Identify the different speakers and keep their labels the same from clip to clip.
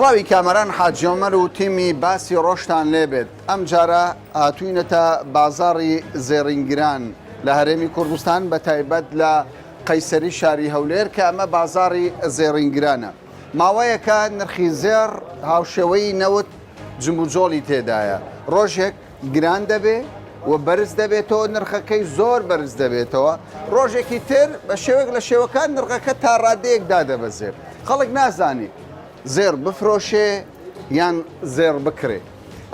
Speaker 1: سڵاوی کامەران حاجیۆمەر و تیمی باسی ڕۆشتان لێبێت ئەم جارە هاتووینەتە بازاڕی زێڕینگران لە هەرێمی کوردستان بە تایبەت لە قەیسەری شاری هەولێر کە ئەمە بازاڕی زێڕینگرانە. ماوەیەکە نرخی زێڕ هاوشێوەی نەوت جموجۆڵی تێدایە، ڕۆژێک گران دەبێ و بەرز دەبێتەوە، نرخەکەی زۆر بەرز دەبێتەوە، ڕۆژێکی تر بە شێوەیەک لە شێوەکان نرخەکە تا ڕادەیەکدا دەبەزێ. خەڵک نازانی زێر بفرۆشێ یان زێر بکرێ.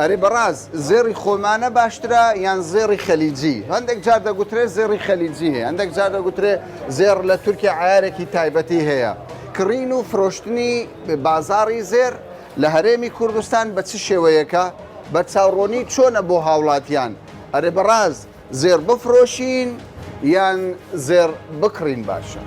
Speaker 1: ئەرێ بەڕاست زێڕی خۆمانە باشترە یان زێڕی خەلیجی؟ هەندێک جار دەگوترێ زێڕی خەلیجی هەیە، هەندێک جار دەگوترێ زێر لە تورکیا عیارێکی تایبەتی هەیە. کڕین و فرۆشتنی بازاڕی زێر لە هەرێمی کوردستان بە چ شێوەیەکە؟ بە چاوڕۆنی چۆنە بۆ هاوڵاتیان؟ ئەرێ بەڕاست زێر بفرۆشین یان زێر بکڕین باشە؟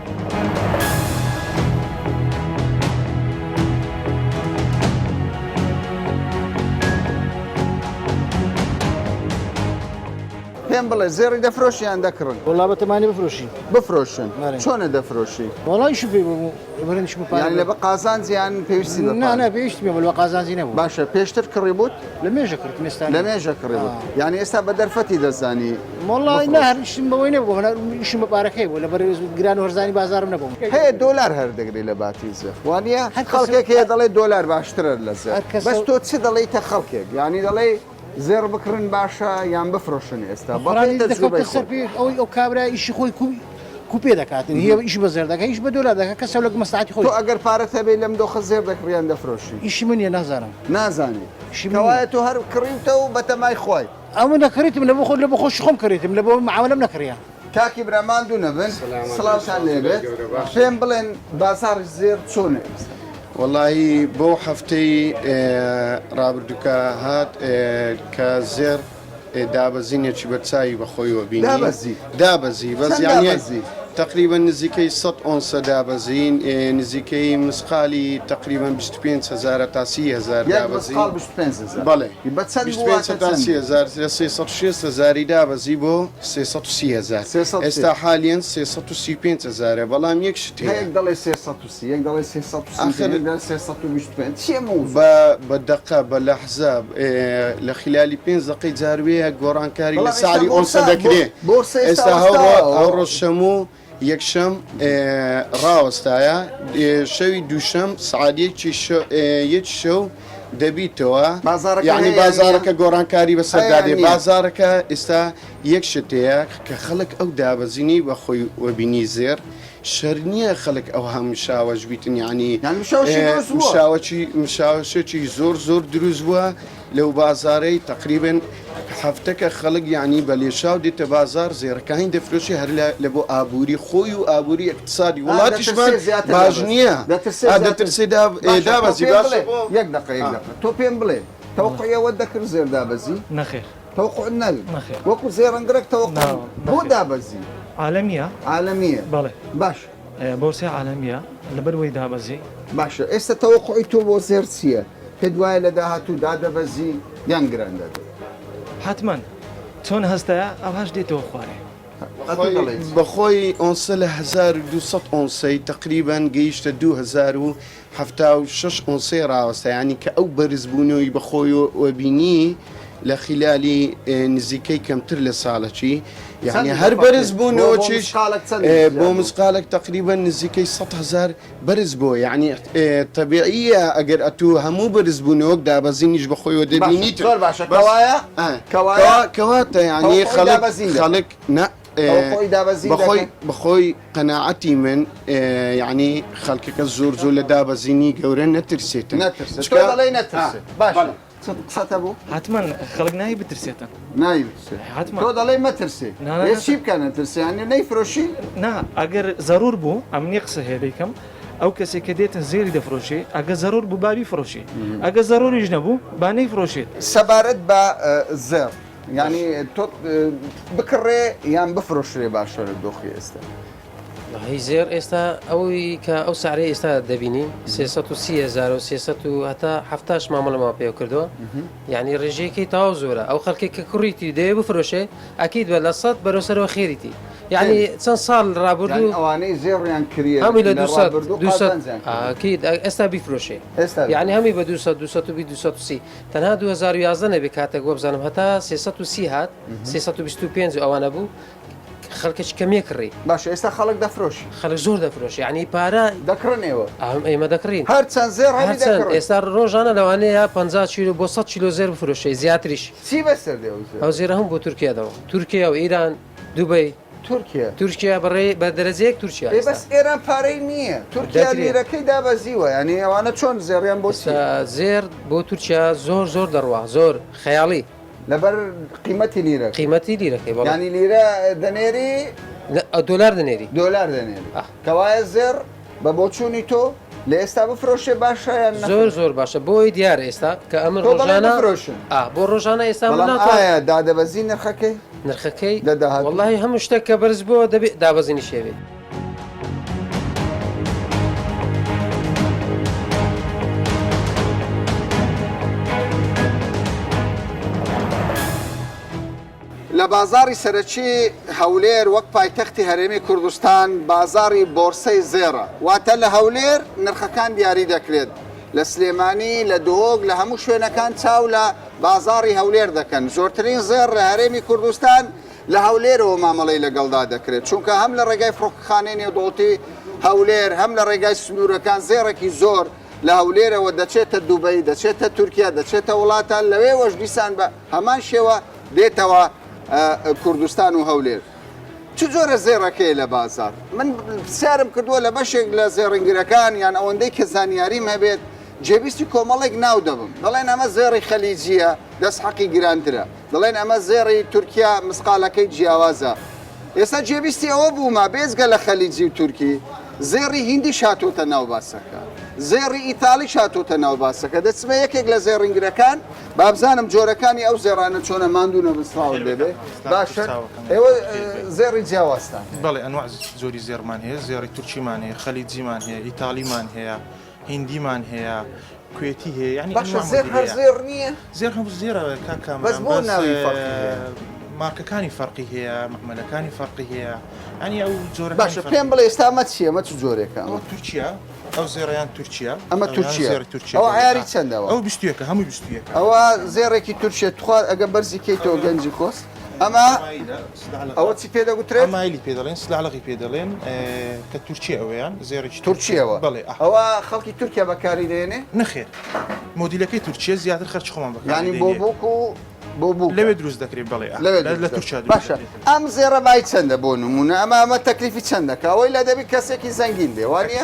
Speaker 1: پێم بڵێ زێڕی دەفرۆشی یان دەکڕن؟
Speaker 2: وڵا بەتەمانی بفرۆشی.
Speaker 1: بفرۆشن. چۆنە دەفرۆشی؟
Speaker 2: وڵایشی پێ بڕێنشم
Speaker 1: یان لە بە قازانجی یان پێویستی بە
Speaker 2: نه پێویستی بێ بە قازانجی نەبوو.
Speaker 1: باشە پێشتر کڕی بوت؟
Speaker 2: لە مێژە کرد مێستا
Speaker 1: لە مێژە کڕی بوت. یعنی ئێستا بە دەرفەتی دەزانی؟
Speaker 2: وڵای نه هەرشم بەوەی نەبوو، هەرشم بە پارەکەی بوو، لە بەر گران و هەرزانی بازارم نەبووم.
Speaker 1: هەیە دۆلار هەر دەگری لە باتی زێر، وانە خەڵکێک هەیە دەڵێ دۆلار باشترە لە زێر. بەس تۆ چ دەڵێیتە خەڵکێک؟ یعنی دەڵێ زێر بکڕن باشە یان بفرۆشن ئێستا؟
Speaker 2: ئەوەی ئەو کابرا ئیشی خۆی کوپێ دەکاتن، هی ئیش بە زێر دەکات، ئیش بە دۆلار دەکات، کەس لە مەساعاتی خۆی.
Speaker 1: تۆ ئەگەر پارەت هەبێ لەم دۆخە زێر دەکڕیان دەفرۆشی؟
Speaker 2: ئیشی منیە نازانم.
Speaker 1: نازانی کەوایە تۆ هەر کڕیوتەوە بە تەمای خۆی.
Speaker 2: ئەوە نەکڕیتم لە بۆ خۆ لە بۆ خۆشی خۆم کڕیتم، لە بۆ معاملەم نەکڕیان.
Speaker 1: کاکی براماندوو نەبن، سڵاوتان لێبێت، پێم بڵێن بازاڕی زێر چۆنە؟
Speaker 3: واللهی بۆ هەفتەی ڕابردووکە هات کە زێر دابەزینێکی بەرچاوی بەخۆیەوە بینی دابەزی بەس یانی تقریبا نزیکەی 100 ئۆنسە دابەزین، نزیکەی مسقالی تقریبا 25,000 تا 30,000 دابەزی. بەڵێ 360,000 دابەزی بۆ 330,000. ئێستا حالیان 335,000 بەڵام یەک شت هەیە
Speaker 1: دەڵێ 330 یەک دەڵێ 325
Speaker 3: بە دقە بە لەحزە لە خلالی 5 دقەی جاروەیە گۆڕانکاری لە ساعتی ئۆنسە دەکرێت. ئێستا هەوڕۆژشەموو یەکشەم ڕاوەستایە، شەوی دووشەم سعادێکی یەک شەو دەبیتەوە، یعنی بازارەکە گۆڕانکاری بەسەردادێ. بازارەکە ئێستا یەک شتەیە کە خەڵک ئەو دابەزینی بە خۆی وەبینی زێر شەر نییە خەڵک ئەو هەمشاوەش بیتن، یعنی مشاوەشێکی زۆر دروست بووە لەو بازارەی تقریبن هەفتەکە خەڵک یعنی بە لێشاو دێتە بازار زێڕەکانی دەفرۆشی هەر لە بۆ ئابووری خۆی و ئابووری اقتصادی وڵاتیشمان باش نییە، دەترسێ دابەزی.
Speaker 1: یەک دقە تۆ پێم بڵێ تەوقعەوە دەکرد زێر دابەزی؟
Speaker 4: نەخێر
Speaker 1: تەوقع نەوی وەکو زێڕەنگرێک تەوقع بۆ دابەزی
Speaker 4: عالەمیە
Speaker 1: بەڵێ باش
Speaker 4: بۆرسی عالەمیە لەبەروەی دابەزی.
Speaker 1: باشە ئێستا تەوقعی تۆ بۆ زێر چییە؟ پێت وایە لە داهاتوودا دەبەزی یان گران دەبێت؟
Speaker 4: حتمما چۆن هەستەیە ئەو هەش دێتەوە خوارێ
Speaker 3: بەخۆی ئۆنسە لە 1200 ئۆنسەی تقریبان گەیشتە 2076 ئۆنسەی ڕاوەستە، ینی کە ئەو بەرزبوونەوەی بەخۆی وەبینی لە خلالی نزیکەی کەمتر لە ساڵەکی، یعنی هەر بەرز بوونەوەچیش بۆ مسقالێک تقریبا نزیکەی 100,000 بەرز بووە، یعنی تەبیعیە ئەگەر ئەتوو هەموو بەرز بوونەوەک دابەزینیش بەخۆیەوە دەبینیت. کەواتە یعنی خەڵک بەخۆی قەناعەتی من یعنی خەڵکەکە زۆر لە دابەزینی گەورە نەترسێتن.
Speaker 1: قسەتە بوو؟
Speaker 4: حتمما خەڵک نایی بترسێتن،
Speaker 1: تۆ دەڵێ مەترسێ چی بکە نەترسیانی نەیفرۆشی؟ نا
Speaker 4: ئەگەر زەرور بوو ئەمنی قسە هەیە دەیکەم ئەو کەسێک کە دێتن زێری دەفرۆشێ، ئەگە زەرور بوو بابی فرۆشی، ئەگە زەروریش نەبوو با نەیفرۆشێت.
Speaker 1: سەبارەت بە زێر ینی تۆ بکڕێ یان بفرۆشرێ باشە لە دۆخی ئێستا؟
Speaker 5: هی زێر ئێستا ئەوی کە ئەو سعرەی ئێستا دەبینی 330,000 و 300 هەتا 70 مامەڵەما پێ کردووە، یعنی ڕێژەیەکی تاو زۆرە. ئەو خەڵکی کە کوڕیتی دەیە بفرۆشێ ئەکید بە لە 100 بەرەوسەرەوە خێریتی، یعنی چەند ساڵ
Speaker 1: یعنی
Speaker 5: ڕابردوو
Speaker 1: ئەوانەی زێڕیان کریە
Speaker 5: هەمووی لە
Speaker 1: لە ڕابردوو قازانجیان کرد.
Speaker 5: ئاکید ئێستا بیفرۆشێ
Speaker 1: ئێستا
Speaker 5: یعنی هەمی بە 230 تەنها 2011 نەبێ کاتێک وە بزانم هەتا 330 هات 325 ئەوانە بوو خەڵکەش کەمێ کڕی
Speaker 1: باش ئێستا خەڵک دەفرۆشی
Speaker 5: خەڵک زۆر دەفرۆشی یعنی پارە
Speaker 1: دەکڕنێەوە
Speaker 5: ئێمە دەکڕین
Speaker 1: هەر چەند زێر هەمی
Speaker 5: هەرچەند
Speaker 1: دەکڕن
Speaker 5: ئێستا ڕۆژانە لەوانەیە 50 کیلو بۆ 100 کیلو زێر بفرۆشێ زیاتریش
Speaker 1: چی بەسەر دێ
Speaker 5: ئەو زێرە هەم بۆ تورکیادەوە تورکیا و ئیران دوبی تورکیا بەڕێ بە دەرەجەیەک تورکیا
Speaker 1: بەس ئێران پارەی نییە تورکیا
Speaker 5: دەترێت.
Speaker 1: لیرەکەی دابەزیوە ینی ئەوانە چۆن زێڕیان بۆ
Speaker 5: زێر بۆ تورکیا زۆر دەڕوا زۆر خەیاڵی
Speaker 1: لەبەر قیمەتی لیرە
Speaker 5: قیمەتی لیرەکەی بەڵام
Speaker 1: ینی لیرە دەنێری
Speaker 5: دۆلار دەنێری
Speaker 1: دۆلار دەنێری کەوایە زێر بە بۆچوونی تۆ لە ئێستا بفرۆشێ باشە
Speaker 5: زۆر باشە بۆی دیارە ئێستا کە ئەمە ڕۆژانە بۆ ڕۆژانە ئێستا
Speaker 1: ئایا دادەبەزی نرخەکەی
Speaker 5: نرخەکەی
Speaker 1: دەداهات
Speaker 5: وڵی هەموو شتێک کە بەرز بووە دەبێت دابەزینی شێوێت
Speaker 1: لە بازاری سەرەکی هەولێر وەک پایتەختی هەرێمی کوردستان بازاری بۆرسەی زێڕە واتە لە هەولێر نرخەکان دیاری دەکرێت لە سلێمانی لە دۆگ لە هەموو شوێنەکان چاو لە بازاری هەولێر دەکەن زۆرترین زێر لە هەرێمی کوردستان لە هەولێرەوە مامەڵی لەگەڵدا دەکرێت چونکە هەم لە ڕێگای فڕۆکخانەی نێودوڵەتی هەولێر هەم لە ڕێگای سنوورەکان زێڕێکی زۆر لە هەولێرەوە دەچێتە دووبەی دەچێتە تورکیا دەچێتە وڵاتان لەوێ وەش دیسان بە هەمان شێوە دێتەوە کوردستان و هەولێر چ جۆرە زێڕەکەی لە بازار من سیارم کردووە لە بەشێک لە زێڕنگرەکان یان ئەوەندەی کە زانیاریم هەبێت جێبیستی کۆمەڵێک ناو دەبم دەڵێن ئەمە زێڕی خەلیجیە دەست حەقی گرانترە دەڵێن ئەمە زێڕی تورکیا مسقالەکەی جیاوازە ئێستا جێبیستی ئەوە بوومە بێزگە لە خەلیجی و تورکی زێڕی هیندی شاتۆتە ناو باسەکە زێڕی ئیتالی شاتۆتە ناو باسەکە دەچمە یەکێک لە زێڕنگرەکان بابزانم جۆرەکانی ئەو زێڕانە چۆنە ماندوونە بستاوە دەبێ باشە ئێوە زێڕی جیاوازتان
Speaker 6: بەڵێ ئەنواع زۆری زێرمان هەیە زێڕی تورکیمان هەیە خەلیجیمان هەیە ئیتالیمان هەیە هیندیمان هەیە کوێتی هەیە ینی
Speaker 1: زێر نییە
Speaker 6: زێر هەم زێرە کاکەم
Speaker 1: بەس بۆ ناوی فەرقی هەیە
Speaker 6: مارکەکانی فەرقی هەیە محمەلەکانی فەرقی هەیە ئەنی ئەو جۆرە
Speaker 1: باشە پێم بڵێ ئێستا ئەمە چیە ئەمە چ جۆرێکە
Speaker 6: ئەو تورکیا ئەو زێڕیان تورکیا
Speaker 1: ئەمە تورکیا ئەو عیاری چەندەوە
Speaker 6: ئەو 21 هەمووی 21
Speaker 1: ئەوە زێڕێکی تورکیا توخوا ئەگە بەرزی کەیتەوە گەنجی کۆست ئەمە ئەوە چی پێ دەگوترێت
Speaker 6: مایلی پێ دەڵێن سلاڵقی پێ دەڵێن کە تورکیا ئەوەیان زێڕێکی
Speaker 1: تورکیەوە
Speaker 6: بڵێ
Speaker 1: ئەوە خەڵکی تورکیا بەکاری دێنێ
Speaker 6: نەخێر مۆدیلەکەی تورکیا زیاتر خەرچ خۆمان بەکار
Speaker 1: ینی بۆ بووک و بۆ بوو
Speaker 6: لەوێ دروست دەکرێت بڵێ لە تورکیا
Speaker 1: باشە ئەم زێڕە بای چەندە بۆ نمونە ئەمە تەکلیفی چەندەکە ئەوەی لە دەبی کەسێکی زەنگین دێ وانە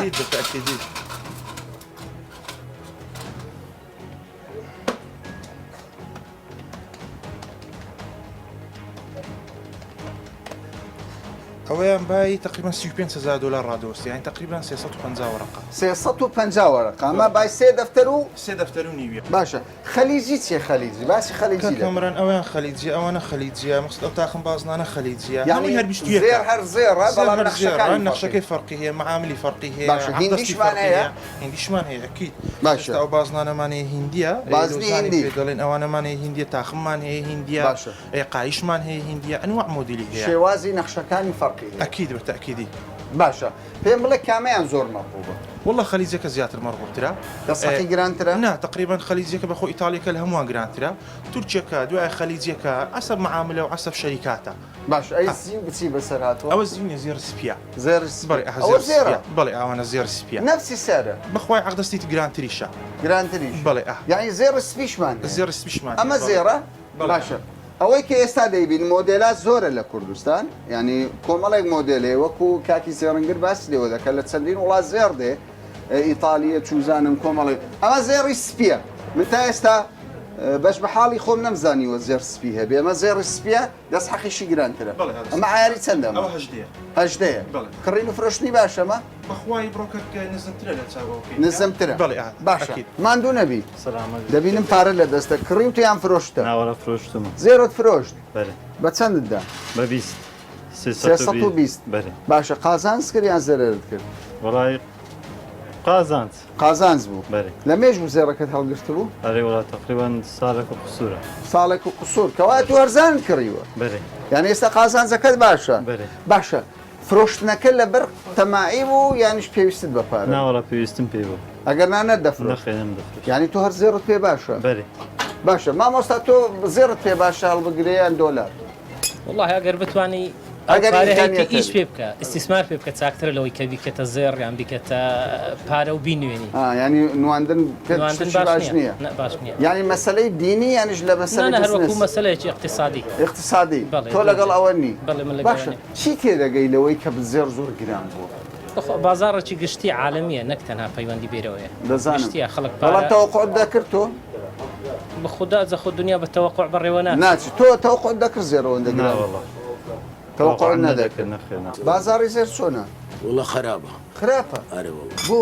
Speaker 6: ئەوەیان بای تقریبا 35,000 دلار ڕادۆست یانی تقریبا 350 وەرەقە
Speaker 1: 350 وەرەقە ئەمە بای سێ دەفتەر و
Speaker 6: سێ دەفتەر و نیویە
Speaker 1: باشە خەلیجی چیە خەلیجی باسی خەلیجی
Speaker 6: کەمران ئەویان خەلیجی ئەوانە خەلیجیە مەقصد ئەو تاخم بازنانە خەلیجیە
Speaker 1: یعنی
Speaker 6: هەر
Speaker 1: زێر هەر زێڕە بەڵام
Speaker 6: نەخشەکەی فەرقی هەیە معاملی فەرقی هەیە
Speaker 1: باشە هیندیشمان هەیە
Speaker 6: هیندیشمان هەیە ئەکید
Speaker 1: باشە
Speaker 6: ئەو بازنانەمانەیە هیندیە
Speaker 1: بازنی هیندی
Speaker 6: دەڵێن ئەوانەمانەیە هیندیە تاخممان هەیە هیندیە
Speaker 1: باشە
Speaker 6: قایشمان هەیە هیندیە ئەنواع مۆدیلی هەیە
Speaker 1: شێوازی نەخشەکانی فەرقی
Speaker 6: ئەکید بەتەکیدی
Speaker 1: باشە پێم بڵێ کامیان زۆر مەحبوبە
Speaker 6: والله خەلیجەکە زیاتر مەڕبوبترە
Speaker 1: دەستەقی گرانترە
Speaker 6: نا تقریبا خەلیجەکە بەخۆ ئیتالیەکە لە هەمووان گرانترە تورکیەکە دوای خەلیجەکە عەسەب معاملە و عەسەب شەریکاتە
Speaker 1: باش ئەی زین بچی بەسەر هاتووە
Speaker 6: ئەوە زیینە زێر سپیە
Speaker 1: زێر زێرە
Speaker 6: بەڵێ ئەوانە زێر سپیە
Speaker 1: نفسی سەرە
Speaker 6: بەخوای عەقدەستی گرانتریشە
Speaker 1: گرانتریش
Speaker 6: بەڵێ
Speaker 1: یعنی زێر سپیشمان
Speaker 6: زێر سپیشمان
Speaker 1: ئەمە زێرە باشە ئەوەی کە ئێستا دەیبین مۆدلات زۆرە لە کوردستان ینی کۆمەڵێک مۆدلێ وەکو کاکی زێڕنگر باسی لێوە دەکە لە چەندین وڵات زێر دێ ئیتالیە چوزانم کۆمەڵێ ئەمە زێڕی سپیە من تا ئێستا بەش بە حاڵی خۆم نەمزانیوە زێر سپی هەبێ ئەمە زێڕی سپیە دەست حەقیشی گرانترە ئەمە عیاری چەندە هەژدەیە کڕین و فرۆشتنی باشەمە
Speaker 6: بەخوای بڕۆکەکە نزمترە لە چاوەکەی
Speaker 1: نزمترە
Speaker 6: بەڵێ
Speaker 1: باشە ماندوو نەبی دەبینم پارە لە دەستە کڕی و تیان فرۆشتە
Speaker 7: ناوەڕە فرۆشتمە
Speaker 1: زێرۆت فرۆشت
Speaker 7: بەێ
Speaker 1: بە چەندتدا
Speaker 7: بە 20
Speaker 1: 320
Speaker 7: بەێ
Speaker 1: باشە قازان سکریان زەرت کرد
Speaker 7: وڵای
Speaker 1: قازانز بوو
Speaker 7: بەێ
Speaker 1: لە مێژ بوو زێڕەکەت هەڵگرت بوو
Speaker 7: ئەرێ وڵات تقریبان ساڵێک و قسوورە
Speaker 1: ساڵێک و قسوور کەوا تو هەرزان کڕیوە
Speaker 7: بەێ
Speaker 1: یعنی ئێستا قازانجەکەت باشە
Speaker 7: بەێ
Speaker 1: باشە فرۆشتنەکە لەبەر تەماعی بوو یانیش پێویستت بەپارە
Speaker 7: ناوەڵە پێویستم پێ بوو
Speaker 1: ئەگەر نانە دەفرۆ
Speaker 7: نەخێنم دەفرۆشت
Speaker 1: یعنی تۆ هەر زێڕت پێ باشە
Speaker 7: بەێ
Speaker 1: باشە مامۆستا تۆ زێڕت پێ باشە هەڵبگرەیان دۆلار
Speaker 8: والله ئەگەر بتوانی
Speaker 1: ئەگەر
Speaker 8: پارەهەیەکی
Speaker 1: ئیمکانیەت
Speaker 8: ئیش پێ بکە ئیسیسمار پێ بکە چاکترە لەوەی کە بیکەتە زێڕ یان بیکەتە پارە و بینوێنی
Speaker 1: ینی نواندن
Speaker 8: نواندن
Speaker 1: باش نییە
Speaker 8: نه باش نییە
Speaker 1: ینی مەسلەی دینی یانیش لە مەسەلەی
Speaker 8: نه هەروەکو
Speaker 1: بزنس
Speaker 8: مەسەلەیەکی اقتصادی
Speaker 1: اقتصادی
Speaker 8: بەڵێ،
Speaker 1: تۆ لەگەڵ ئەوە نی
Speaker 8: بەڵێ من
Speaker 1: باشە
Speaker 8: لەگەڵ
Speaker 1: چی تێدەگەی لەوەی کە بزێر زۆر گران بوو
Speaker 8: بازارڕێکی گشتی عالمیە نەک تەنها پەیوەندی بێرەوەیە
Speaker 1: دەزانم
Speaker 8: گشتیە خەڵک
Speaker 1: بەڵام
Speaker 8: پارە
Speaker 1: تەوەقعت دەکرد تۆ
Speaker 8: بەخدا جەخۆ دنیا بە تەوەقع بەڕێوە ناچێت.
Speaker 1: ناچی تۆ تەوەقعت دەکرد زێرەوەندە گران
Speaker 7: ناوەڵە
Speaker 1: تەوەقعت نەدەکرد
Speaker 7: نەخێنە
Speaker 1: بازاری زێر چۆنە
Speaker 9: والله خرابة
Speaker 1: خراپە
Speaker 9: أري والله
Speaker 1: بۆ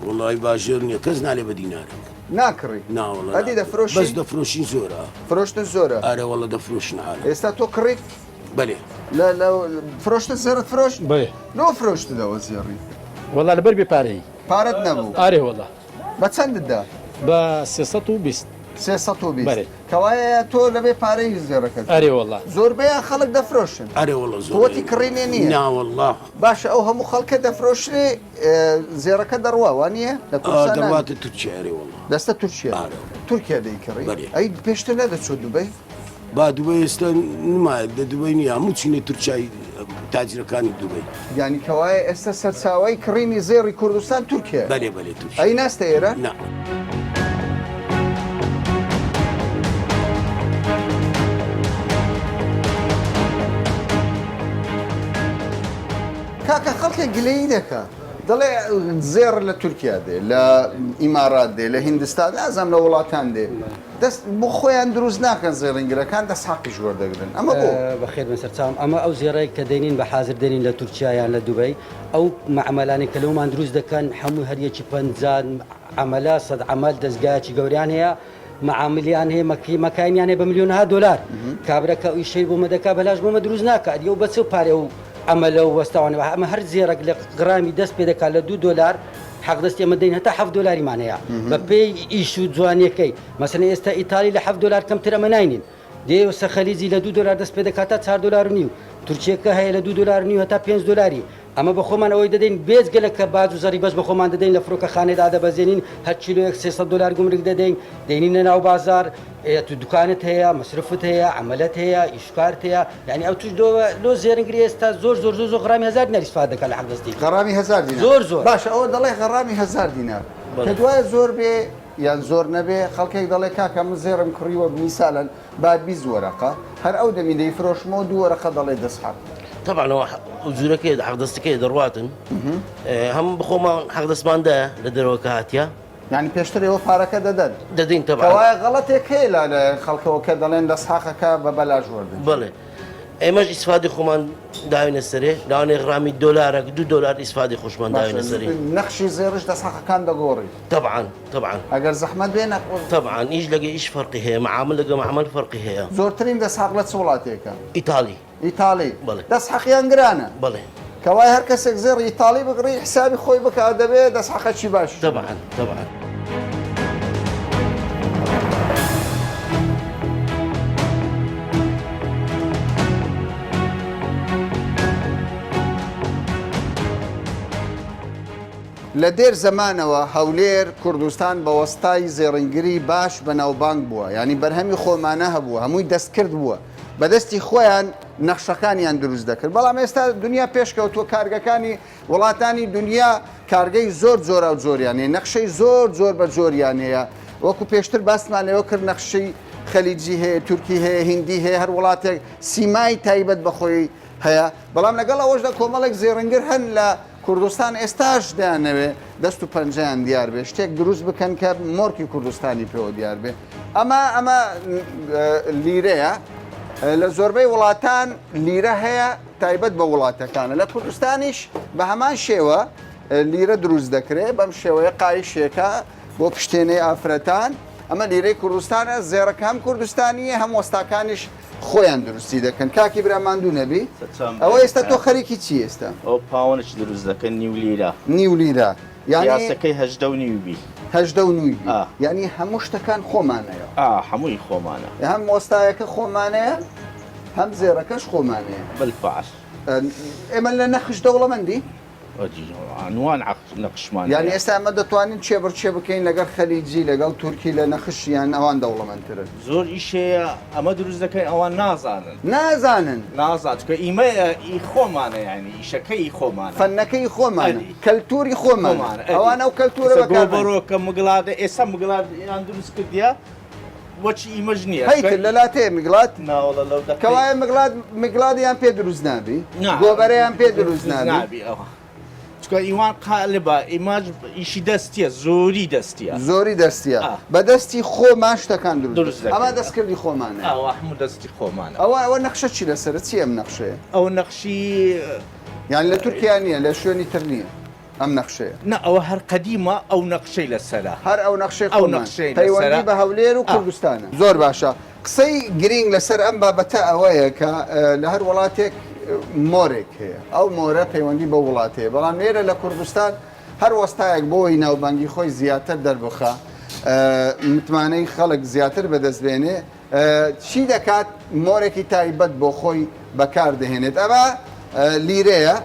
Speaker 9: والله باشرني كزنا عليه بدينارك
Speaker 1: ناکڕی
Speaker 9: نا والله
Speaker 1: هەدی
Speaker 9: لا.
Speaker 1: دەفرۆشی
Speaker 9: بس دفروشين زورا
Speaker 1: فرۆشتن زۆرە
Speaker 9: أري والله دفروشنا على
Speaker 1: ئێستا تۆ کڕیت
Speaker 9: بلي
Speaker 1: لە فرۆشتن زێرت فرۆشت
Speaker 2: بڵێ
Speaker 1: لۆ فرۆشتەوە زێڕی
Speaker 2: وەڵا لەبەر بێپارەی
Speaker 1: پارەت نەبوو
Speaker 2: ئارێ وەڵا
Speaker 1: بە چەندتدا
Speaker 2: بە 320
Speaker 1: 320
Speaker 2: بەێ
Speaker 1: کەوایە تۆ لەبێ پارەی زێڕەکەت
Speaker 2: ئارێ وەڵا
Speaker 1: زۆربەیان خەڵک دەفرۆشن
Speaker 9: أري والله زورا
Speaker 1: تۆتی کڕینێ نییە
Speaker 9: نا والله
Speaker 1: باشە ئەو هەموو خەڵکە دەفرۆشرێ زێڕەکە دەڕوا وانە لە کوردستان
Speaker 9: دروات تركيا أري والله
Speaker 1: دەستە تورکیا
Speaker 9: آره.
Speaker 1: تورکیا دەیکڕی
Speaker 9: بەێ.
Speaker 1: ئەی پێشتر نەدەچۆ دوبەی
Speaker 9: بعد دبي استن ما دبي نيا مو تشيني تركيا تاجر كان دبي
Speaker 1: ینی کەوایە ئێستا سەرچاوی کڕینی زێڕی کوردستان تورکیا
Speaker 9: بلي بلي تركيا
Speaker 1: ئەی ناستە ئێرە
Speaker 9: نعم
Speaker 1: کاکە خەڵکێک گلەیی دەکە دەڵێ زێڕ لە تورکیا دێ لە ئیمارات دێ لە هیندستان ئازام لە وڵاتان دێ دەست بۆ خۆیان دروست ناکەن زێڕنگرەکان دەست حەقیش وەردەگرن ئەمە بۆ
Speaker 10: بەخێر بن سەرچاوم ئەمە ئەو زێڕەی کە دێنین بە حازر دێنین لە تورکیایان لە دوبەی ئەو معمەلانی کە لەومان دروست دەکەن هەموو هەریەکی پەنجان عمەلا سەد عمل دەستگایکی گەوریان هەیە معاملیان هەیە مەکانیان هەیە بە ملیۆنها دلار کابرەکە ئەوی شەی بۆ مەدەکا بەلاش بۆمە دروست ناکات ئەو بەچ و پارێ و ئەمەلە و وەستاوانە ئەمە هەر زێڕێک لە گڕامی دەست پێ دەکات لە $2 حەق دەستی ئەمە دەین هەتا $7 هەیە بە پێی ئیش و جوانیەکەی مەسەن ئێستا ئیتالی لە $7 کەمتر ئەمە ناینین دێ وسە خەلیجی لە $2 دەست پێ دەکات تا $4.5 تورکیەکە هەیە لە $2.5 هەتا $5 ئەمە بە خۆمان ئەوەی دەدەین بێزگەلە کە باز و زەری بەس بە خۆمان دەدەین لە فڕۆکەخانەدا دەبەزێنین هەر کیلۆیەک $300 گومرگ دەدەین دەینینە ناو بازار تو دوکانت هەیە مەصرفت هەیە عملت هەیە ئیشکارت هەیە یعنی ئەو توش لۆ زێرنگری ئێستا زۆر غڕامی $1000 ئیسفاد دەکات لە حەق دەستی
Speaker 1: غەڕامی $1000
Speaker 10: زۆر
Speaker 1: باشە ئەوە دەڵێ غەڕامی $1000 کە دوایە زۆر بێ یان زۆر نەبێ خەڵکێک دەڵێ کاکە من زێڕم کڕیوە میسالەن بعد 20 وەرەقە هەر ئەو دەمی دەیفرۆشمەوە 2 وەرەقە دەڵێ دەستحق
Speaker 9: طبعا هو زورك حق دستك درواتن هم بخوما حق دسمانده لدروك هاتيا
Speaker 1: يعني پێشتر ئێوە پارەکە دەدەن
Speaker 9: ددين طبعا
Speaker 1: کەوایە غەڵەتێک هەیە لە خەڵکەوە کە دەڵێن دەستحقەکە بە بەلاژ وەردن
Speaker 9: بله ايماج استفاده خومان داوين السري لاني غرامي دولارك $2 استفاده خوشمان داوين السري
Speaker 1: نەخشی زێڕش دەستحقەکان دەگۆڕی
Speaker 9: طبعا
Speaker 1: ئەگەر زەحمەت بێ
Speaker 9: طبعا يجي لقى ايش فرقي هي معامل لقى معامل فرقي هي
Speaker 1: زۆرترین دەستحق لە چ وڵاتێکە
Speaker 9: ايطالي
Speaker 1: ئیتاڵی
Speaker 9: بەڵێ.
Speaker 1: دەستحقیان گرانە
Speaker 9: بله
Speaker 1: کەوای هەر کەسێک زێڕ ئیتاڵی بگڕی حسابی خۆی بکە دەبێت دەستحقەکی باش
Speaker 9: طبعا
Speaker 1: لە دێر زەمانەوە هەولێر کوردستان بە وەستای زێڕنگری باش بە ناوبانگ بووە ینی بەرهەمی خۆمانە هەبووە هەمووی دەستکرد بووە بەدەستی خۆیان نەخشەکانیان دروست دەکرد بەڵام ئێستا دنیا پێشکەوتووە کارگەکانی وڵاتانی دنیا کارگەی زۆر جۆرە و جۆریانەیە نەخشەی زۆر بە جۆریانەیە وەکو پێشتر باسمان لەوە کرد نەخشەی خەلیجی هەیە تورکی هەیە هیندی هەیە هەر وڵاتێک سیمای تایبەت بەخۆی هەیە بەڵام لەگەڵ ئەوەشدا کۆمەڵێک زێڕنگر هەن لە کوردستان ئێستاش دەیانەوێ دەست و پەنجەیان دیار بێ شتێک دروست بکەن کە مۆرکی کوردستانی پێوە دیار بێ ئەمە لیرەیە لە زۆربەی وڵاتان لیرە هەیە تایبەت بە وڵاتەکانە لە کوردستانیش بە هەمان شێوە لیرە دروست دەکرێت بەم شێوەیە قایشێکە بۆ پشتێنەی ئافرەتان ئەمە لیرەی کوردستانە زێڕەکە هەم کوردستانیە هەم وەستاکانیش خۆیان درستی دەکەن کاکی براماندوو نەبی ئەوە ئێستا تۆ خەریکی چی ئێستا
Speaker 11: ئەو پاوەنش دروست دەکەن نیو لیرە
Speaker 1: نیو لیرە یعنی
Speaker 11: یاسەکەی هەژدە و نیوبی
Speaker 1: هەژدە و نووی یعنی هەموو شتەکان خۆمانەیە
Speaker 11: هەمووی خۆمانە
Speaker 1: هەم وەستایەکە خۆمانەیە هەم زێڕەکەش خۆمانەیە
Speaker 11: بالفعل
Speaker 1: ئێمە لە نەخش دەوڵەمەندی
Speaker 11: عنوان نەقشمان
Speaker 1: یعنی ئێستا ئەمە دەتوانین چێبڕچێ بکەین لەگەڵ خەلیجی لەگەڵ تورکی لە نەخشیان ئەوان دەوڵەمەندترن
Speaker 11: زۆر ئیشەیە ئەمە دروست دەکەین ئەوان نازانن چکە ئیمە ئی خۆمانە ینی ئیشەکەی خۆمانە
Speaker 1: فەنەکەی خۆمانە کەلتوری خۆمانە ئەوان ئەو کەلتورە
Speaker 11: بەڕۆکە مگڵاتە ئێستا مگڵات یان دروست کردیا وەچی ئیمەژ نییە
Speaker 1: لە لاتێ مگڵات
Speaker 11: ناوەڵە لەو
Speaker 1: کەوایە مگڵادیان پێ دروست نابی گۆبەرەیان پێ دروست نابی
Speaker 11: ئەوە چکە ئیوان قالبە ئیماژ ئیشی دەستیە زۆری دەستیە
Speaker 1: بەدەستی خۆمان شتەکان دروست ئەمە دەستکردی خۆمانە
Speaker 11: هەموو دەستی خۆمانە
Speaker 1: ئەوە نەخشە چی لەسەر چی ئەم نەخشەیە
Speaker 11: ئەو نەخشی
Speaker 1: یان لە تورکیا نییە لە شوێنی تر نییە ئەم نەخشەیە
Speaker 11: نه ئەوە هەر قەدیمە ئەو نەخشەی لەسەرە
Speaker 1: هەر ئەو نەخشەی خۆمان پەیوەندی بە هەولێر و کوردستانە زۆر باشە قسەی گرنگ لەسەر ئەم بابەتە ئەوەیە کە لە هەر وڵاتێک مۆرێک هەیە ئەو مۆرە پەیوەندی بە وڵاتەیە بەڵام لێرە لە کوردستان هەر وەستایەک بۆی ناوبانگی خۆی زیاتر دەربخە متمانەی خەڵک زیاتر بەدەستبێنێ چی دەکات مۆرێکی تایبەت بۆ خۆی بەکاردەهێنێت ئەمە لیرەیە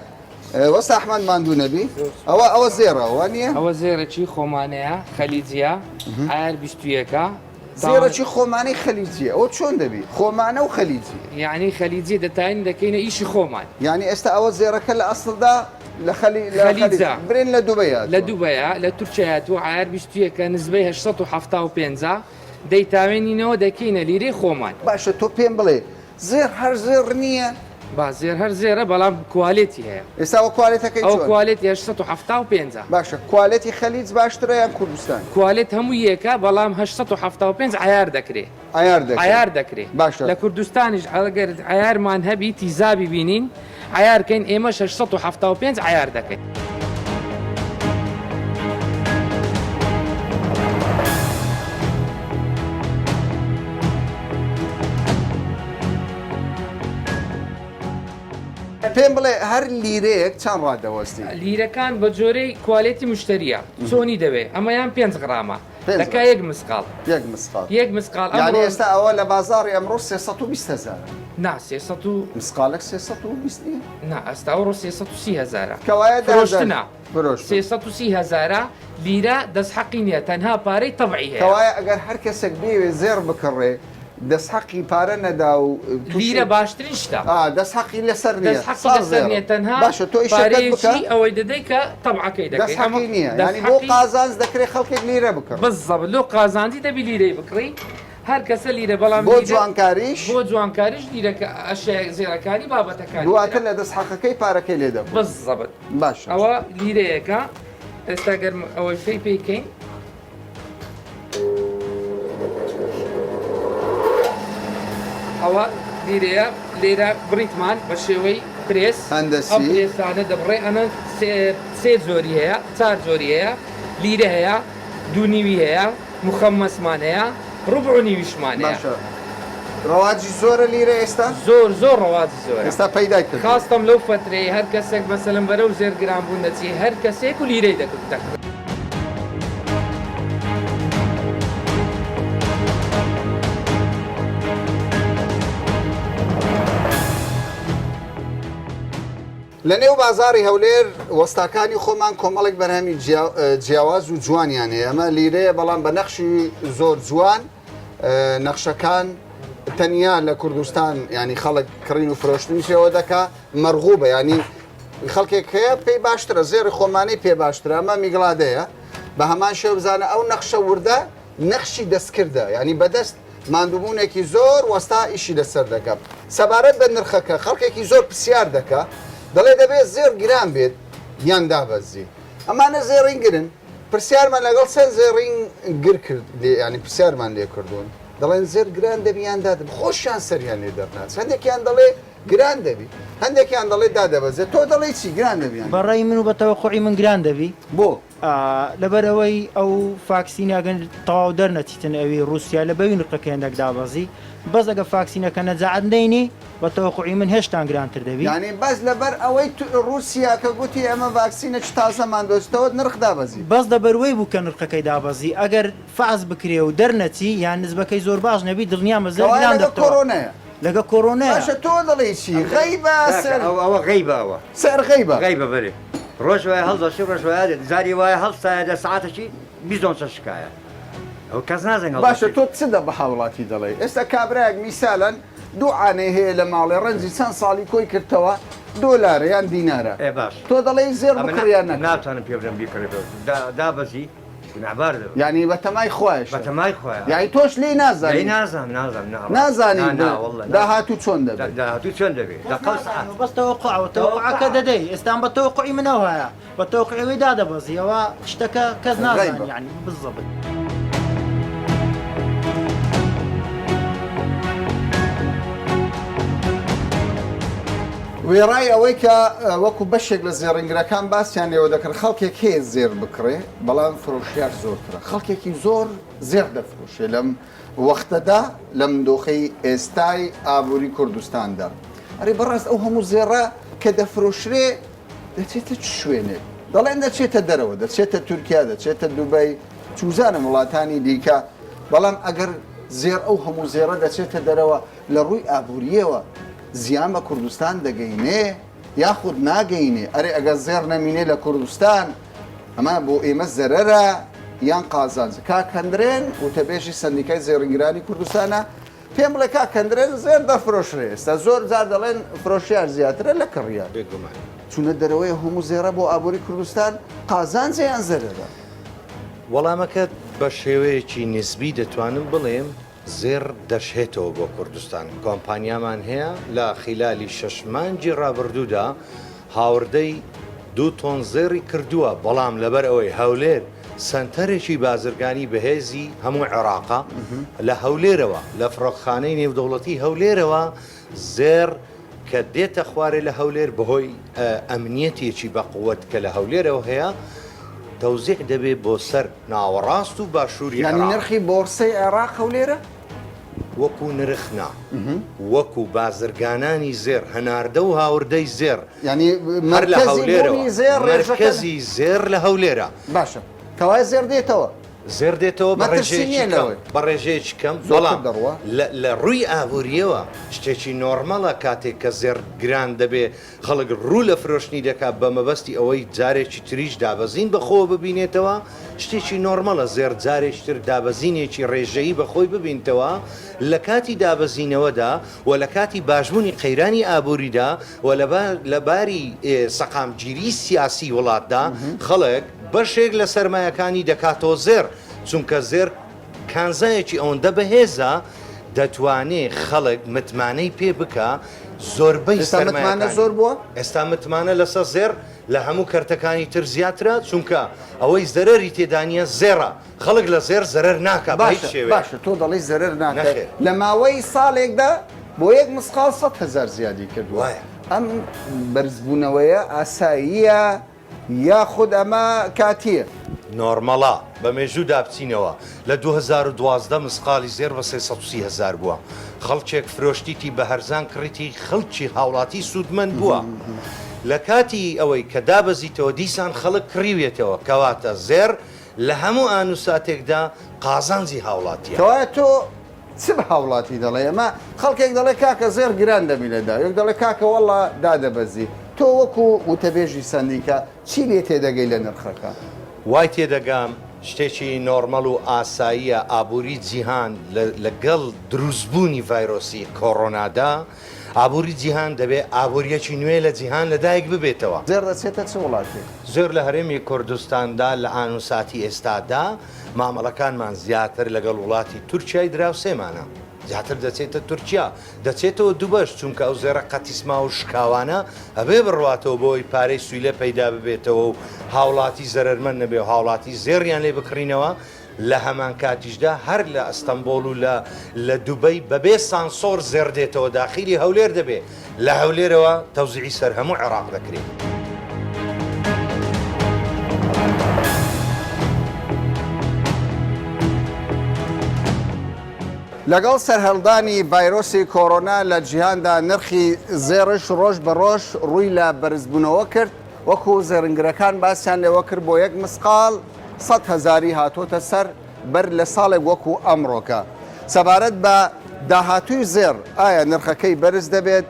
Speaker 1: وەستا ئەحمەد ماندوو نەبی ئەوە زێڕەوە نییە
Speaker 12: ئەوە زێرەی خۆمانەیە خەلیجیە ئایر 21
Speaker 1: زێرەی خۆمانەی خەلیجیە ئەوە چۆن دەبی خۆمانە و خەلیجی
Speaker 12: یعنی خەلیجی دەتاین دەکەینە ئیشی خۆمان
Speaker 1: یعنی ئێستا ئەوە زێرەکە لە ئەسڵدا لە خەلیجە برێن لە
Speaker 12: دوبەیە لە تورکیا تو ئایر 21 نزبەی 875 دەیتاوێنینەوە دەکەینە لیرەی خۆمان
Speaker 1: باشە تۆ پێم بڵێ زێر هەر زێر نییە
Speaker 12: زێر هەر زێرە بەڵام کوالێتی هەیە
Speaker 1: ئێستاوە کوالێتەکەی
Speaker 12: ئەو کوالێتی 875
Speaker 1: باشە کوالێتی خەلیج باشترە یان کوردستان
Speaker 12: کوالێت هەموو یەکە بەڵام 875 عیار دەکرێت عیار دەکرێت
Speaker 1: باشە
Speaker 12: لە کوردستانیش ئەگەر عیارمان هەبی تیزابی بینین عیارکەین ئێمە 675 عیار دەکەین
Speaker 1: پێم بڵێ هەر لیرەیەک چەند ڕادەوەستی
Speaker 12: لیرەکان بە جۆرەی کوالێتی مشتریە چۆنی دەوێ ئەمەیان 5 غرامە دەکا یەک مسقال یەک مسقال
Speaker 1: یعنی ئێستا ئەوە لە بازاڕی ئەمڕۆ 320
Speaker 12: نا 300
Speaker 1: مسقالێک 320 نییە
Speaker 12: نا ئەستا ئەوڕۆ 330
Speaker 1: کەوایە
Speaker 12: فرۆشتنە 330 لیرە دەستحەقی نییە تەنها پارەی تەبعی هەیە
Speaker 1: کەوایە ئەگەر هەر کەسێک بێوێ زێر بکڕێ دەستحەقی پارە نەدا و
Speaker 12: لیرە باشترین شتە
Speaker 1: دەستحەقی لەسەر
Speaker 12: نیە تەنها
Speaker 1: باشە تۆ
Speaker 12: پارەیەکی ئەوەی دەدەی کە تەبعەکەی دەکەی
Speaker 1: دەستحەقی نییە ینی بۆ قازانج دەکرێت خەڵکێک لیرە بکڕ
Speaker 12: بەزەبت لۆ قازانجی دەبی لیرەی بکڕی هەر کەسە لیرە بەڵام
Speaker 1: بۆ جوانکاریش
Speaker 12: لیرەکە ئەشەیە زێڕەکاری بابەتەکانی
Speaker 1: دواتر لە دەستحەقەکەی پارەکەی لێ دەبێت
Speaker 12: بەزەبت
Speaker 1: باش
Speaker 12: ئەوە لیرەیەکە ئێستا گەرم ئەوەی فێی پێیکەین ئەوە لیرەیە لێرە بریتمان بە شێوەی پرێس
Speaker 1: هەندەسی
Speaker 12: پرێسانە دەبڕێ ئەمە سێ جۆری هەیە 4 جۆری هەیە لیرە هەیە دوونیوی هەیە مخەممەسمان هەیە ڕوبع و نیویشمان هەیە
Speaker 1: ڕەواجی زۆرە لیرە ئێستا
Speaker 12: زۆر ڕەواجی زۆر
Speaker 1: ئێستا پەیدا کرد
Speaker 12: خاستم لەو فترەی هەر کەسێک مەسەلەن بەرەو زێرگران بوون دەچی هەر کەسێک و لیرەی دەکرد
Speaker 1: لە نێو بازاری هەولێر وەستاکانی خۆمان کۆمەڵێک بەرهەمی جیاواز و جوانیان هەیە ئەمە لیرەیە بەڵام بە نەخشی زۆر جوان نەخشەکان تەنیا لە کوردستان ینی خەڵک کڕین و فرۆشتنی پێوە دەکا مەرغوبە ینی خەڵکێک هەیە پێی باشترە زێری خۆمانەی پێ باشترە ئەمە میگڵادەیە بە هەمان شێو بزانە ئەو نەخشە وردە نەخشی دەستکردە ینی بەدەست ماندووبوونێکی زۆر وەستا ئیشی لەسەر دەکەم سەبارەت بە نرخەکە خەڵکێکی زۆر پرسیار دەکا دەڵێ دەبێت زێر گران بێت یان دابەزی ئەمانە زێڕین گرن پرسیارمان لەگەڵ چەند زێڕین گر کرد ینی پرسیارمان لێ کردوون دەڵێن زێر گران دەبییان دادم خۆشیان سەریان لێ دەرناچ هەندێکیان دەڵێ گران دەبی هەندێکیان دەڵێ دادەبەزێت تۆ دەڵێ چی گران دەبیان
Speaker 13: بەڕێی من و بەتەوەقعی من گران دەبی
Speaker 1: بۆ
Speaker 13: لەبەرەوەی ئەو فاکسینەگەن تەواو دەرنەچیتن ئەوی رووسیا لە بەوی نرخەکەیان دەکدابەزی بەس ئەگە فاکسینەکە نەجاعت نینی بە تەوەقعی من هێشتا گرانتر دەبی
Speaker 1: یعنی بەس لەبەر ئەوەی رووسیا کە گوتی ئەمە ڤاکسینە چ تازەمان دۆستەوە نرخ دابەزی
Speaker 13: بەس دەبەروەی بوو کە نرخەکەی دابەزی ئەگەر فاز بکرێ و دەرنەچی یان نزبەکەی زۆر باش نەبی دڵنیا مەزەران
Speaker 1: کۆرۆنەیە
Speaker 13: لەگە کۆرۆنە
Speaker 1: باشە تۆ دەڵێ چی غەیبە
Speaker 14: ئەوە غەیبەوە
Speaker 1: سەر غەیبە
Speaker 14: غەیبە بەرێ ڕۆژ وایە هەڵدەشی ڕۆژ وایە زاری وایە هەڵسایە دە ساعتێکی 20 شکایە ئەو کەس نازانێت
Speaker 1: باشە تۆ چدە بە هاوڵاتی دەڵێ ئێستا کابراەک میسالەن دوو عانەی هەیە لە ماڵی ڕەنجی چەند ساڵی کۆی کردەوە دۆلارە یان دینارە
Speaker 14: باش
Speaker 1: تۆ دەڵێ زێر بکڕیان
Speaker 14: ناتوانم پێ بدەم بیکڕێ دابەزی نعبار
Speaker 1: یعنی بە تەمای خۆش
Speaker 14: بە تەمای خۆیان
Speaker 1: یعنی تۆش لی نازانی نازانی داهاتوو چۆن دەبێت
Speaker 14: داهاتوو چۆن دەبێت
Speaker 13: بەس تەوەقعەکە دەدەی ئێستان بە تەوەقعی منەوە هەیە بە تەوەقعەوەی دادەبەزیەوە شتەکە کەس نازانانی یعنی بزەبێت
Speaker 1: وێڕای ئەوەی کە وەکو بەشێک لە زێڕنگرەکان باسییان لێوە دەکرد خەڵکێک هەیە زێر بکڕێ بەڵام فرۆشیار زۆرترە خەڵکێکی زۆر زێر دەفرۆشێ لەم وەختەدا لەم دۆخەی ئێستای ئابووری کوردستاندا ئەرێ بەڕاست ئەو هەموو زێڕە کە دەفرۆشرێ دەچێتە چ شوێنێ دەڵێن دەچێتە دەرەوە دەچێتە تورکیا دەچێتە دووبەی چوزانە وڵاتانی دیکە بەڵام ئەگەر زێر ئەو هەموو زێڕە دەچێتە دەرەوە لە ڕووی ئابووریەوە زیان بە کوردستان دەگەینێ یاخود ناگەینێ ئەرێ ئەگەر زێر نەمینێ لە کوردستان ئەمە بۆ ئێمە زەرەرە یان قازانج کاکەندرێن وتەبێژی سندیکای زێڕنگرانی کوردستانە پێم بڵێ کاکەندرێن زێر دەفرۆشرێ ئێستا زۆر جار دەڵێن فرۆشیار زیاترە لە کڕیار چونە دەرەوەی هەموو زێرە بۆ ئابووری کوردستان قازانجە یان زەرەرە
Speaker 15: وەڵامەکەت بە شێوەیەکی نسبی دەتوانم بڵێم زێر دەشێتەوە بۆ کوردستان کۆمپانیامان هەیە لە خیلالی 6 مانگی ڕابردوودا هاوردەی 2 تۆن زێری کردووە بەڵام لەبەر ئەوەی هەولێر سنتەرێکی بازرگانی بەهێزی هەموو عێراقا لە هەولێرەوە لە فڕۆکخانەی نێودەوڵەتی هەولێرەوە زێر کە دێتە خوارێ لە هەولێر بەهۆی ئەمنیەتێکی بەقووەت کە لە هەولێرەوە هەیە تەوزیع دەبێت بۆ سەر ناوەڕاست و باشووری
Speaker 1: یعنی نرخی بۆرسەی عێراق هەولێرە
Speaker 15: وەکو نرخنا وەکو بازرگانانی زێر هەناردە و هاوردەی زێر
Speaker 1: ینی
Speaker 15: هەر لە هەولێرەوە مرکزی زێر لە هەولێرە
Speaker 1: باشە کەوای زێر دێتەوە
Speaker 15: زێر دێتەوە بە ڕێژەیەکی کەم بەڵام لە ڕووی ئابوووریەوە شتێکی نۆرمەڵە کاتێک کە زێر گران دەبێ خەڵک ڕوو لە فرۆشتنی دەکات بە مەبەستی ئەوەی جارێکی تریش دابەزین بەخۆ ببینێتەوە شتێکی نۆرمەڵە زێر جارێکتر دابەزینێکی ڕێژەیی بەخۆی ببینتەوە لە کاتی دابەزینەوەدا و لە کاتی باشبوونی قەیرانی ئابووریدا و لەباری سەقامگیری سیاسی وڵاتدا خەڵک بەشێک لە سەرمایەکانی دەکاتەوە زێر چونکە زێر کانزایەکی ئەوەندە بەهێزە دەتوانێت خەڵک متمانەی پێ بکە زۆربەی
Speaker 1: سەرمایەکان زۆر بووە
Speaker 15: ئێستا متمانە لەسەر زێر لە هەموو کەرتەکانی تر زیاترە چونکە ئەوەی زەرەری تێدانیە زێرە خەڵک لە زێر زەرەر ناکە
Speaker 1: باشە تۆ دەڵی زەرەر ناکەێت لە ماوەی ساڵێکدا بۆ یەک مسقال 100,000 زیادی کردووە ئەم بەرزبوونەوەیە ئاساییە یاخود ئەمە کاتیە
Speaker 15: نۆرمەڵا بە مێژوو دابچینەوە لە 2012 مسقالی زێر بە 330,000 بووە خەڵکێک فرۆشتیتی بە هەرزان کڕیتی خەڵکی هاوڵاتی سوودمەند بووە لە کاتی ئەوەی کە دابەزیتەوە دیسان خەڵک کڕیوێتەوە کەواتە زێر لە هەموو ئانوساتێکدا قازانجی هاوڵاتیە
Speaker 1: کەوایە تۆ چ بە هاوڵاتی دەڵێ ئەمە خەڵکێک دەڵێ کاکە زێر گران دەبی لەدا یەک دەڵێ کاکە وەڵا دادەبەزی تۆ وەکو وتەبێژی سندیکە چی لێ تێدەگەی لە نرخەکە
Speaker 15: وای تێدەگام شتێکی نۆرمەڵ و ئاساییە ئابووری جیهان لەگەڵ دروستبوونی ڤایرۆسی کۆڕۆنادا ئابووری جیهان دەبێت ئابوووریەکی نوێ لە جیهان لەدایک ببێتەوە
Speaker 1: زێر دەچێتە چ وڵاتی
Speaker 15: زۆر لە هەرێمی کوردستاندا لە ئانوساتی ئێستادا مامەڵەکانمان زیاتر لەگەڵ وڵاتی تورکیای دراوسێمانە زیاتر دەچێتە تورکیا دەچێتەوە دووبەش چونکە ئەو زێرە قەتیسما و شکاوانە ئەبێ بڕواتەوە بۆی پارەی سویلە پەیدا ببێتەوە و هاوڵاتی زەرمەند نەبێ و هاوڵاتی زێریان لێ بکڕینەوە لە هەمان کاتیشدا هەر لە ئەستەمبۆڵ و لە دووبەی بەبێ سانسۆر زێر دێتەوە داخلی هەولێر دەبێ لە هەولێرەوە تەوزیعی سەر هەموو عێراق دەکرێت.
Speaker 1: لەگەڵ سەرهەڵدانی ڤایرۆسی کۆڕۆنا لە جیهاندا نرخی زێڕش ڕۆژ بە ڕۆژ ڕووی لە بەرزبوونەوە کرد وەکو زێڕنگرەکان باسییان لێوە کرد بۆ یەک مسقال 100,000 هاتۆتە سەر بەر لە ساڵێک وەکو ئەمڕۆکە سەبارەت بە داهاتووی زێر ئایا نرخەکەی بەرز دەبێت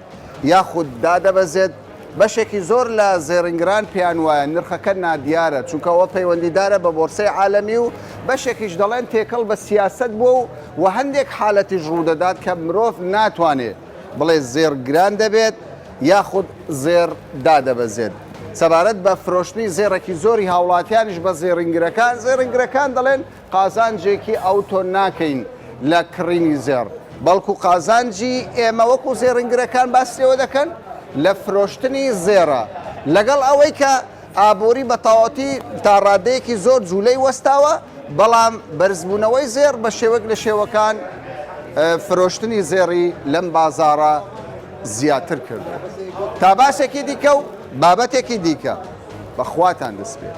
Speaker 1: یاخود دادەبەزێت بەشێکی زۆر لە زێڕنگران پێیان وایە نرخەکە نادیارە چونکەەوە پەیوەندیدارە بە بۆرسەی عالەمی و بەشێکیش دەڵێن تێکەڵ بە سیاست بوو و هەندێک حالەتیش ڕوودەدات کە مرۆڤ ناتوانێت بڵێ زێر گران دەبێت یاخود زێر دادەبەزێت سەبارەت بە فرۆشتنی زێڕێکی زۆری هاوڵاتیانیش بە زێڕنگرەکان دەڵێن قازانجێکی ئەوتۆ ناکەین لە کڕینی زێر بەڵکو قازانجی ئێمە وەکو زێڕنگرەکان باسیەوە دەکەن لە فرۆشتنی زێرە لەگەڵ ئەوەی کە ئابووری بە تەواوەتی تا ڕادەیەکی زۆر جوولەی وەستاوە بەڵام بەرزبوونەوەی زێر بە شێوەک لە شێوەکان فرۆشتنی زێڕی لەم بازارە زیاتر کرد تا باسێکی دیکە و بابەتێکی دیکە بەخواتان دەست پێ.